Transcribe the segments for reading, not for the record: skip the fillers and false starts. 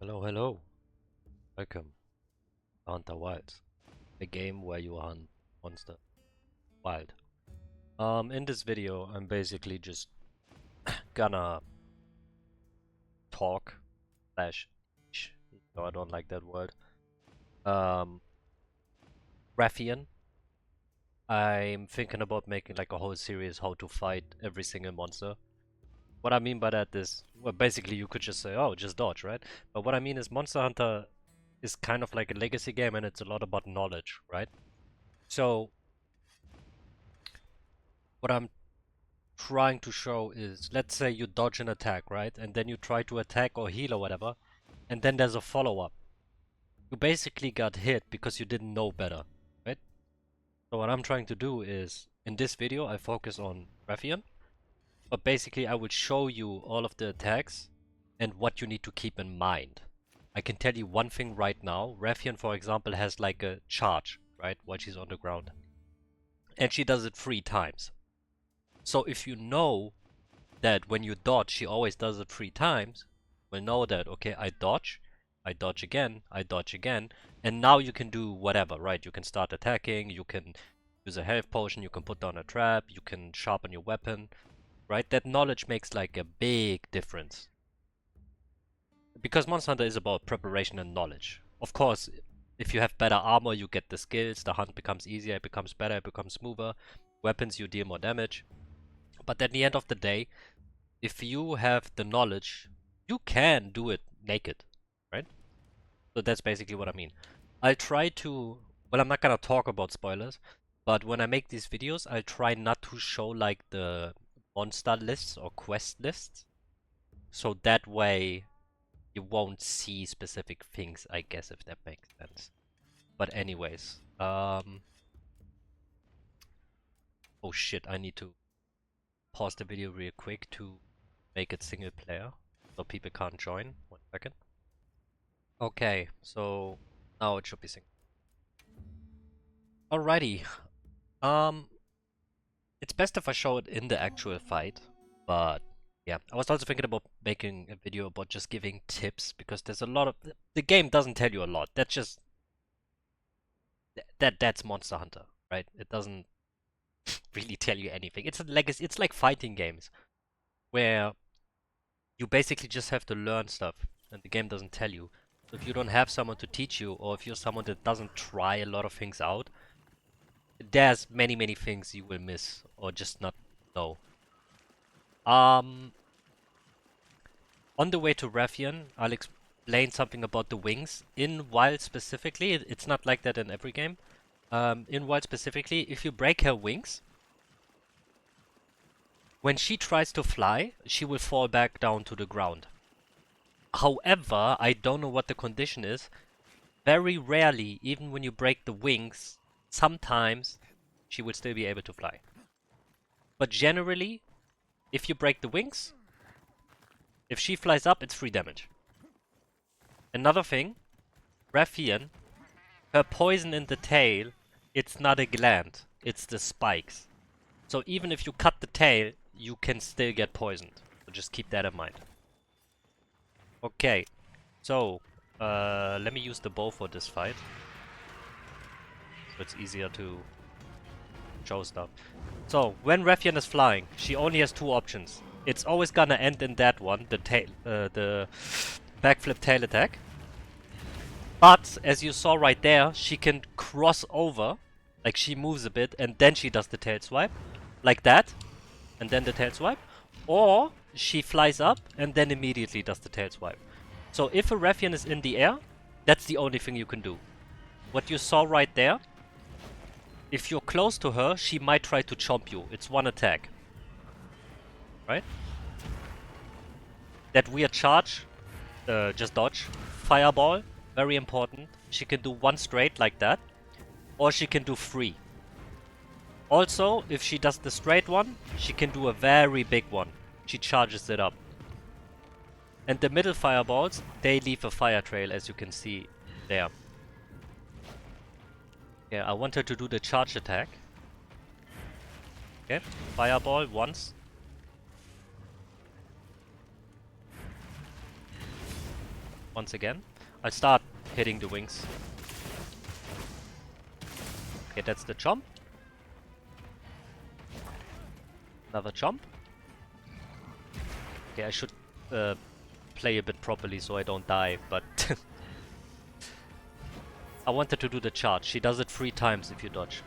Hello, hello. Welcome to Hunter Wilds, a game where you hunt monster wild. In this video, I'm basically just gonna talk slash no, I don't like that word. Um, Rathian. I'm thinking about making like a whole series how to fight every single monster. What I mean by that is, well, basically you could just say, oh, just dodge, right? But what I mean is Monster Hunter is kind of like a legacy game and it's a lot about knowledge, right? So what I'm trying to show is, let's say you dodge an attack, right? And then you try to attack or heal or whatever, and then there's a follow-up. You basically got hit because you didn't know better, right? So what I'm trying to do is, in this video, I focus on Rathian, but basically I would show you all of the attacks and what you need to keep in mind. I can tell you one thing right now. Rathian, for example, has like a charge, right? While she's on the ground. And she does it 3 times. So if you know that when you dodge, she always does it 3 times, will know that, okay, I dodge again, I dodge again, and now you can do whatever, right? You can start attacking, you can use a health potion, you can put down a trap, you can sharpen your weapon, right? That knowledge makes like a big difference. Because Monster Hunter is about preparation and knowledge. Of course, if you have better armor, you get the skills, the hunt becomes easier, it becomes better, it becomes smoother. Weapons, you deal more damage. But at the end of the day, if you have the knowledge, you can do it naked, right? So that's basically what I mean. I'll try to, well, I'm not gonna talk about spoilers, but when I make these videos, I'll try not to show like the monster lists or quest lists. So that way you won't see specific things, I guess, if that makes sense. But anyways, oh shit, I need to pause the video real quick to make it single player so people can't join. 1 second. Okay, so now it should be synced. Alrighty. Um, it's best if I show it in the actual fight, but yeah, I was also thinking about making a video about just giving tips because there's a lot of the game doesn't tell you a lot. That's just that's Monster Hunter, right? It doesn't really tell you anything. It's a legacy. It's like fighting games where you basically just have to learn stuff, and the game doesn't tell you. So if you don't have someone to teach you, or if you're someone that doesn't try a lot of things out, there's many things you will miss or just not know. Um, on the way to Rathian, I'll explain something about the wings. In Wild specifically, it's not like that in every game. In Wild specifically, if you break her wings, when she tries to fly, she will fall back down to the ground. However, I don't know what the condition is. Very rarely, even when you break the wings, sometimes she will still be able to fly. But generally, if you break the wings, if she flies up, it's free damage. Another thing, Rathian, her poison in the tail, it's not a gland, it's the spikes. So even if you cut the tail, you can still get poisoned. So just keep that in mind. Okay, so let me use the bow for this fight. So it's easier to show stuff. So when Rathian is flying, she only has 2 options. It's always gonna end in that one, the tail, the backflip tail attack. But as you saw right there, she can cross over, like she moves a bit, and then she does the tail swipe, like that, and then the tail swipe. Or she flies up and then immediately does the tail swipe. So if a Rathian is in the air, that's the only thing you can do. What you saw right there, if you're close to her, she might try to chomp you. It's 1 attack. Right? That weird charge, just dodge. Fireball, very important. She can do 1 straight like that. Or she can do 3. Also, if she does the straight one, she can do a very big one. She charges it up. And the middle fireballs, they leave a fire trail, as you can see there. Yeah, I want her to do the charge attack. Okay, fireball once. once again. I'll start hitting the wings. Okay, that's the jump. Another jump. Okay, I should play a bit properly so I don't die, but I wanted to do the charge. She does it 3 times if you dodge.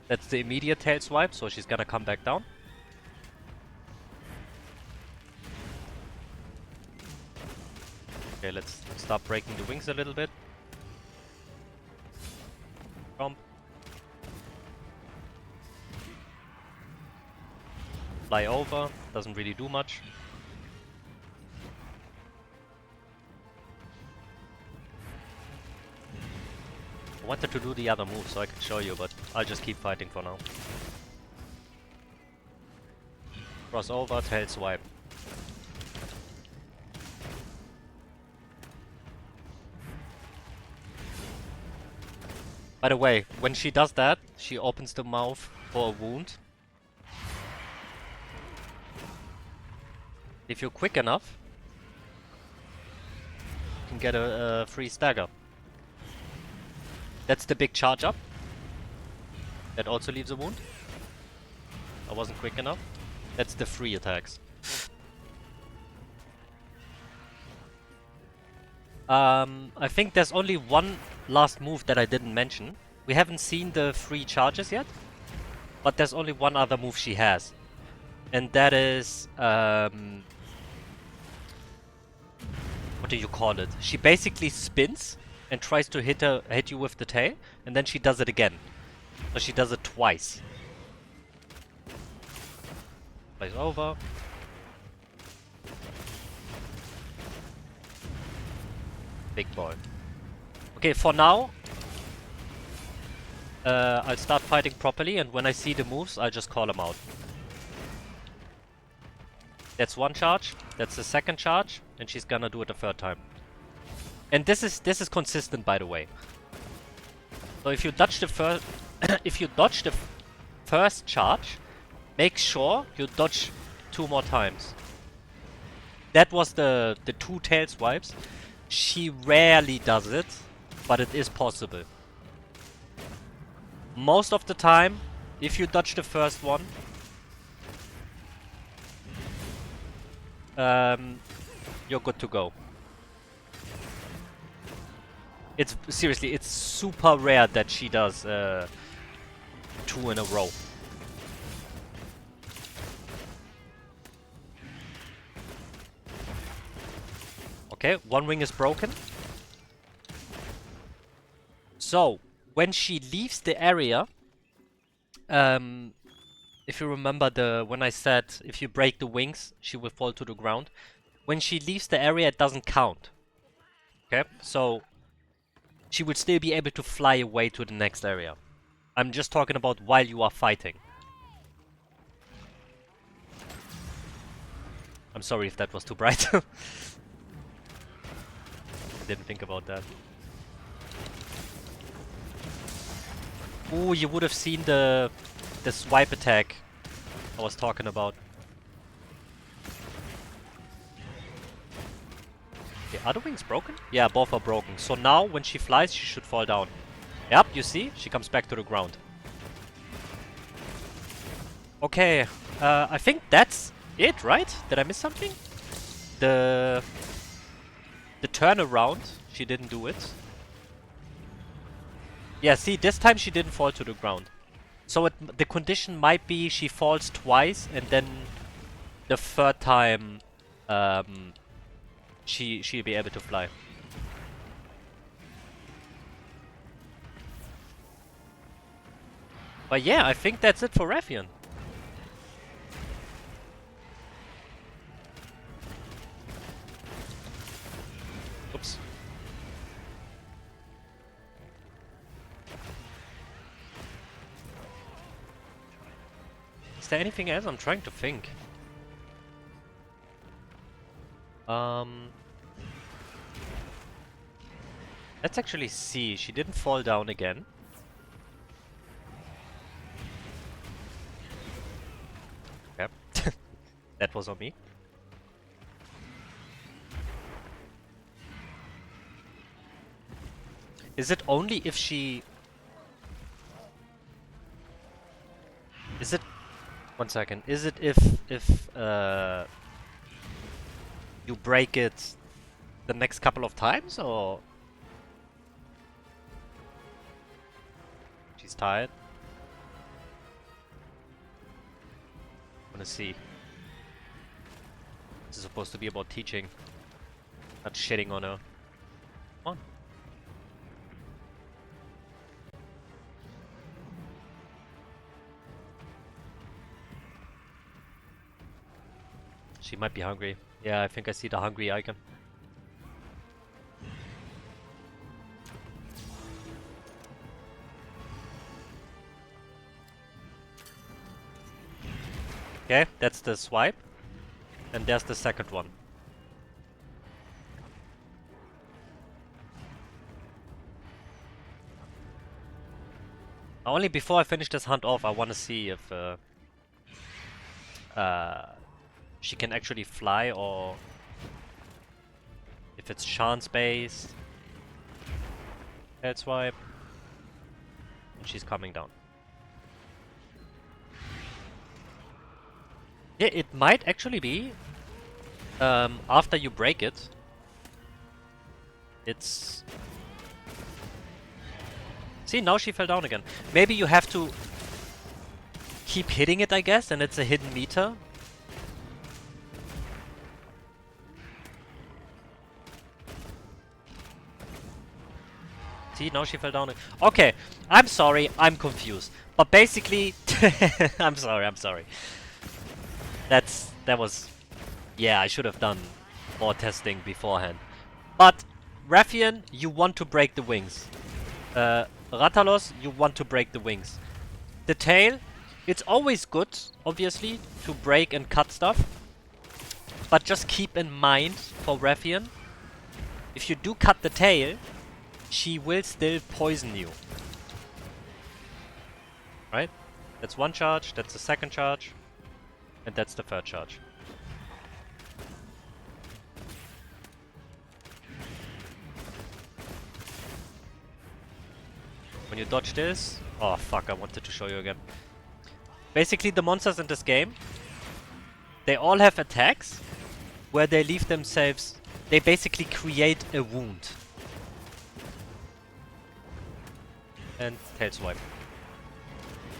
That's the immediate tail swipe, so she's gonna come back down. Okay, let's start breaking the wings a little bit. Jump. Fly over, doesn't really do much. I wanted to do the other move so I could show you, but I'll just keep fighting for now. Cross over, tail swipe. By the way, when she does that, she opens the mouth for a wound. If you're quick enough, you can get a free stagger. That's the big charge up. That also leaves a wound. I wasn't quick enough. That's the free attacks. I think there's only one last move that I didn't mention. We haven't seen the free charges yet, but there's only one other move she has. And that is, what do you call it? She basically spins and tries to hit you with the tail, and then she does it again. So she does it twice. Plays over. Big boy. Okay, for now, I'll start fighting properly, and when I see the moves, I'll just call them out. That's one charge, that's the second charge, and she's gonna do it a third time. And this is consistent, by the way. So if you dodge the first, if you dodge the first charge, make sure you dodge 2 more times. That was the 2 tail swipes. She rarely does it, but it is possible. Most of the time, if you dodge the first one, you're good to go. It's seriously, it's super rare that she does 2 in a row. Okay, one wing is broken. So, when she leaves the area, if you remember when I said if you break the wings, she will fall to the ground. When she leaves the area, it doesn't count. Okay, so she would still be able to fly away to the next area. I'm just talking about while you are fighting. I'm sorry if that was too bright. I didn't think about that. Ooh, you would have seen the swipe attack I was talking about. Okay, are the wings broken? Yeah, both are broken. So now, when she flies, she should fall down. Yep, you see? She comes back to the ground. Okay, I think that's it, right? Did I miss something? The turnaround, she didn't do it. Yeah, see, this time she didn't fall to the ground. So the condition might be she falls twice, and then the third time she'll be able to fly. But yeah, I think that's it for Rathian. Oops. Is there anything else? I'm trying to think. Let's actually see. She didn't fall down again. Okay. That was on me. Is it only if she... Is it... One second. Is it if you break it the next couple of times, or... She's tired. Wanna see. This is supposed to be about teaching, not shitting on her. Come on. She might be hungry. Yeah, I think I see the hungry icon. Okay, that's the swipe. And there's the second one. Only before I finish this hunt off, I want to see if she can actually fly, or if it's chance based. Head swipe. And she's coming down. Yeah, it might actually be after you break it. It's... See, now she fell down again. Maybe you have to keep hitting it, I guess, and it's a hidden meter. See, now she fell down. Okay, I'm sorry, I'm confused. But basically, I'm sorry. That was... Yeah, I should have done more testing beforehand. But, Rathian, you want to break the wings. Rathalos, you want to break the wings. The tail, it's always good, obviously, to break and cut stuff. But just keep in mind, for Rathian, if you do cut the tail, she will still poison you. Right? That's one charge, that's the second charge, and that's the third charge. When you dodge this... Oh fuck, I wanted to show you again. Basically, the monsters in this game, they all have attacks where they leave themselves... They basically create a wound. And tail swipe.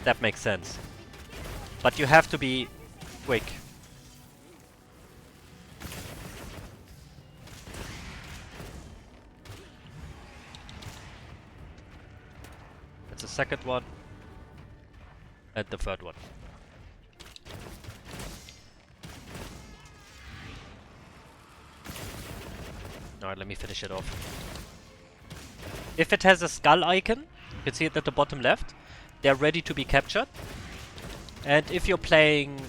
That makes sense. But you have to be quick. That's the second one. And the third one. Alright, let me finish it off. If it has a skull icon, you can see it at the bottom left, they're ready to be captured. And if you're playing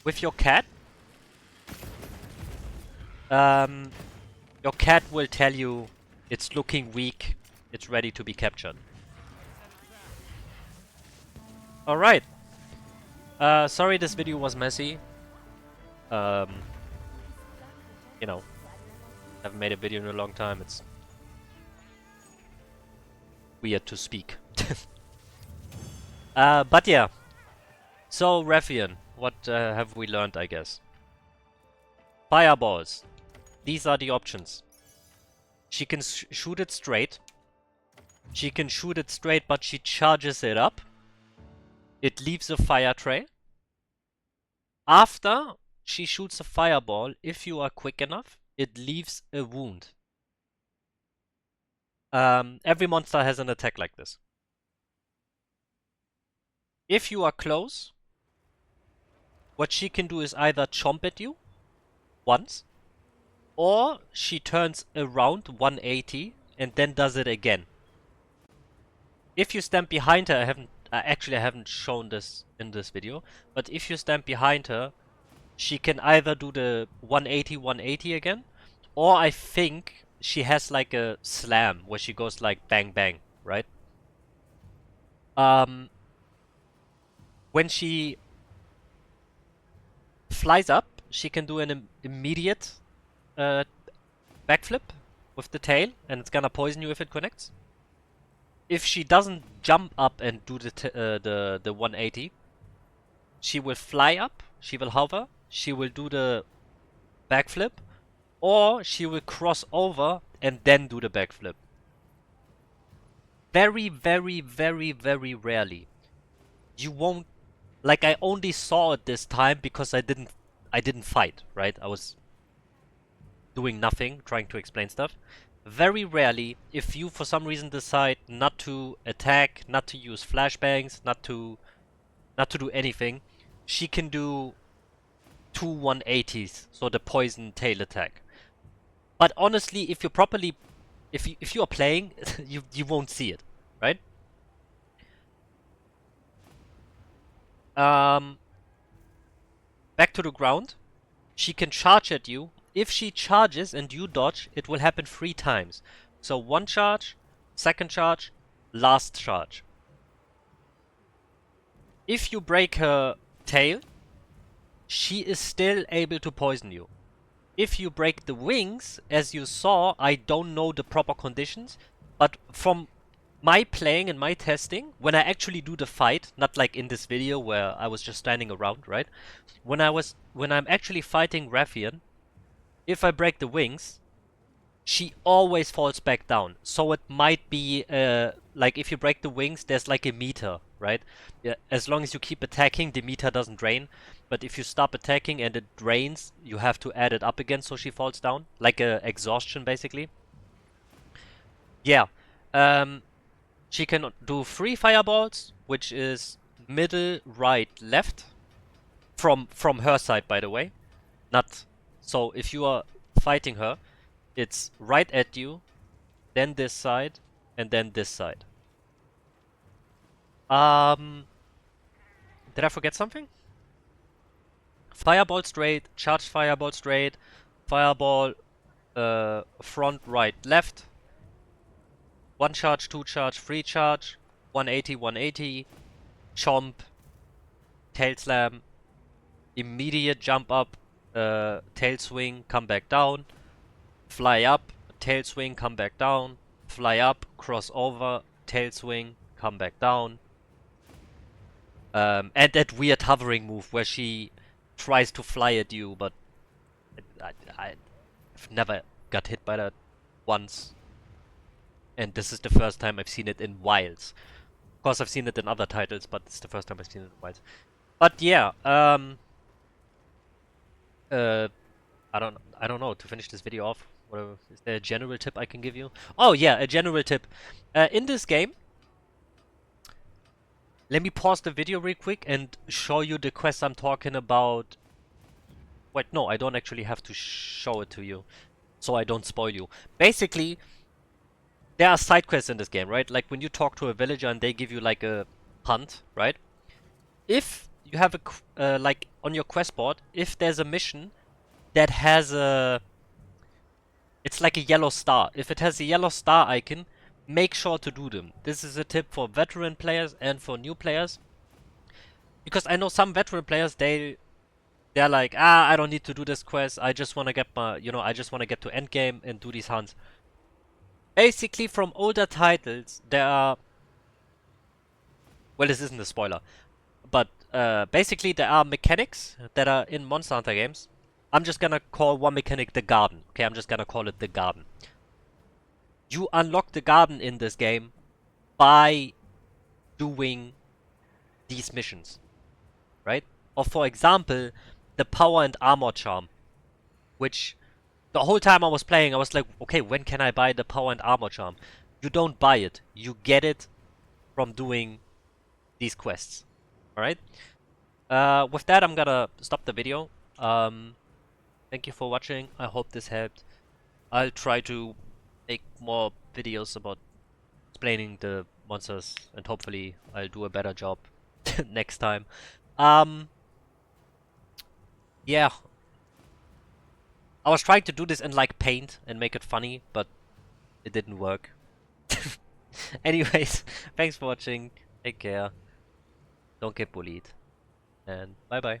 with your cat, your cat will tell you it's looking weak, it's ready to be captured. Alright. Sorry this video was messy. You know, haven't made a video in a long time, it's weird to speak. But yeah. So, Rathian, what have we learned, I guess? Fireballs. These are the options. She can shoot it straight. She can shoot it straight, but she charges it up. It leaves a fire trail. After she shoots a fireball, if you are quick enough, it leaves a wound. Every monster has an attack like this. If you are close, what she can do is either chomp at you once, or she turns around 180 and then does it again. If you stand behind her, I haven't shown this in this video, but if you stand behind her, she can either do the 180 again, or I think she has like a slam where she goes like bang bang, right? When she flies up, she can do an immediate backflip, with the tail, and it's gonna poison you if it connects. If she doesn't jump up and do the 180, she will fly up, she will hover, she will do the backflip, or she will cross over and then do the backflip. Very, very, very, very rarely. You won't, like, I only saw it this time because I didn't fight, right? I was doing nothing, trying to explain stuff. Very rarely, if you for some reason decide not to attack, not to use flashbangs, not to do anything, she can do two 180s, so the poison tail attack. But honestly, if you properly, if you are playing, you won't see it, right? Back to the ground. She can charge at you. If she charges and you dodge, it will happen 3 times. So 1 charge, 2nd charge, last charge. If you break her tail, she is still able to poison you. If you break the wings, as you saw, I don't know the proper conditions, but from my playing and my testing, when I actually do the fight, not like in this video where I was just standing around, right? When I'm actually fighting Rathian, if I break the wings, she always falls back down. So it might be like if you break the wings, there's like a meter, right? Yeah, as long as you keep attacking, the meter doesn't drain. But if you stop attacking and it drains, you have to add it up again so she falls down, like a exhaustion basically. Yeah. She can do 3 fireballs, which is middle, right, left. From her side, by the way. Not so if you are fighting her, it's right at you, then this side, and then this side. Did I forget something? Fireball straight, charged fireball straight, fireball front, right, left. 1 charge, 2 charge, 3 charge, 180, 180, chomp, tail slam, immediate jump up, tail swing, come back down, fly up, tail swing, come back down, fly up, cross over, tail swing, come back down. And that weird hovering move where she tries to fly at you, but I've never got hit by that once. And this is the first time I've seen it in Wilds. Of course, I've seen it in other titles, but it's the first time I've seen it in Wilds. But yeah, I don't know, to finish this video off, whatever, is there a general tip I can give you? Oh yeah, a general tip. In this game, let me pause the video real quick and show you the quest I'm talking about. Wait, no, I don't actually have to show it to you, so I don't spoil you. Basically, there are side quests in this game, right? Like when you talk to a villager and they give you like a hunt, right? If you have a, like on your quest board, if there's a mission that has a, it's like a yellow star. If it has a yellow star icon, make sure to do them. This is a tip for veteran players and for new players. Because I know some veteran players, they're like, I don't need to do this quest. I just want to get my, I just want to get to endgame and do these hunts. Basically, from older titles, there are, well, this isn't a spoiler, but basically there are mechanics that are in Monster Hunter games. I'm just gonna call one mechanic the garden. Okay, I'm just gonna call it the garden. You unlock the garden in this game by doing these missions, right? Or for example, the power and armor charm, which the whole time I was playing, I was like, okay, when can I buy the power and armor charm? You don't buy it. You get it from doing these quests. Alright? With that, I'm gonna stop the video. Thank you for watching. I hope this helped. I'll try to make more videos about explaining the monsters, and hopefully I'll do a better job next time. Yeah. I was trying to do this in like Paint and make it funny, but it didn't work. Anyways, thanks for watching. Take care. Don't get bullied. And bye bye.